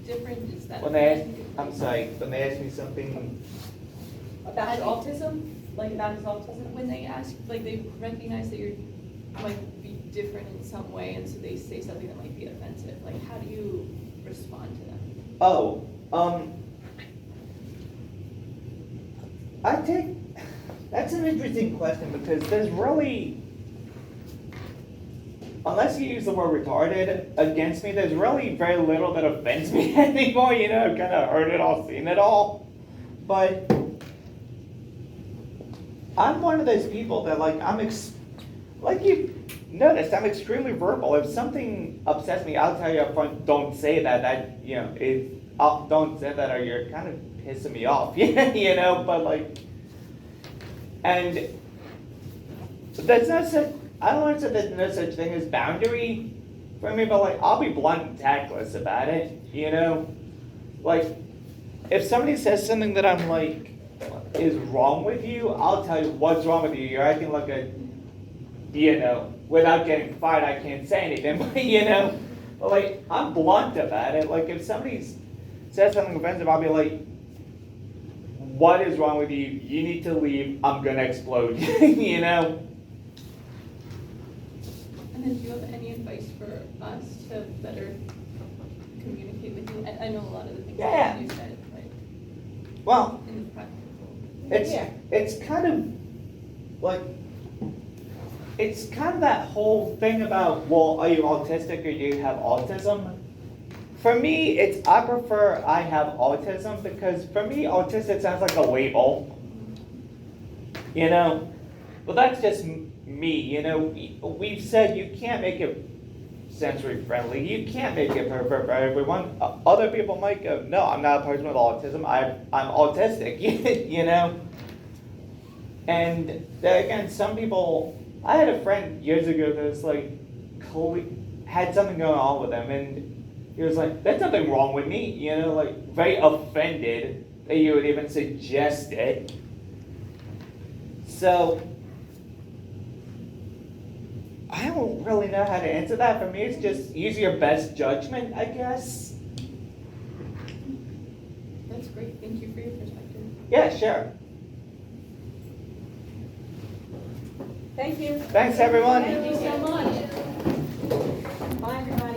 different? Is that? When they ask, I'm sorry, when they ask me something, About his autism? Like about his autism? When they ask, like they recognize that you're, might be different in some way, and so they say something that might be offensive, like how do you respond to them? oh, I think that's an interesting question because there's really, unless you use the word retarded against me, there's really very little that offends me anymore. You know, I've kind of heard it all, seen it all. But I'm one of those people that like like you noticed, I'm extremely verbal. If something upsets me, I'll tell you up front. Don't say that. Don't say that, or you're kind of pissing me off. You know. But like, and there's no such. I don't want to say there's no such thing as boundary for me, but like I'll be blunt and tactless about it. You know, like if somebody says something that I'm like is wrong with you, I'll tell you what's wrong with you. You're acting like a, you know, without getting fired, I can't say anything, but you know, but like I'm blunt about it. Like if somebody says something offensive, I'll be like, what is wrong with you? You need to leave. I'm gonna explode. You know. And then do you have any advice for us to better communicate with you? I know a lot of the things that you said, but Well, in the practical. it's kind of like, it's kind of that whole thing about, well, are you autistic or do you have autism? For me, I prefer I have autism because for me, autistic sounds like a label. You know, well, that's just me. You know, we've said you can't make it sensory friendly. You can't make it perfect for everyone. Other people might go, no, I'm not a person with autism. I'm autistic. You know, and then again, some people. I had a friend years ago that was like, had something going on with him, and he was like, "There's nothing wrong with me," you know, like very offended that you would even suggest it. So I don't really know how to answer that. For me, it's just use your best judgment, I guess. That's great. Thank you for your perspective. Yeah, sure. Thank you. Thanks, everyone. Thank you so much. Bye, everybody.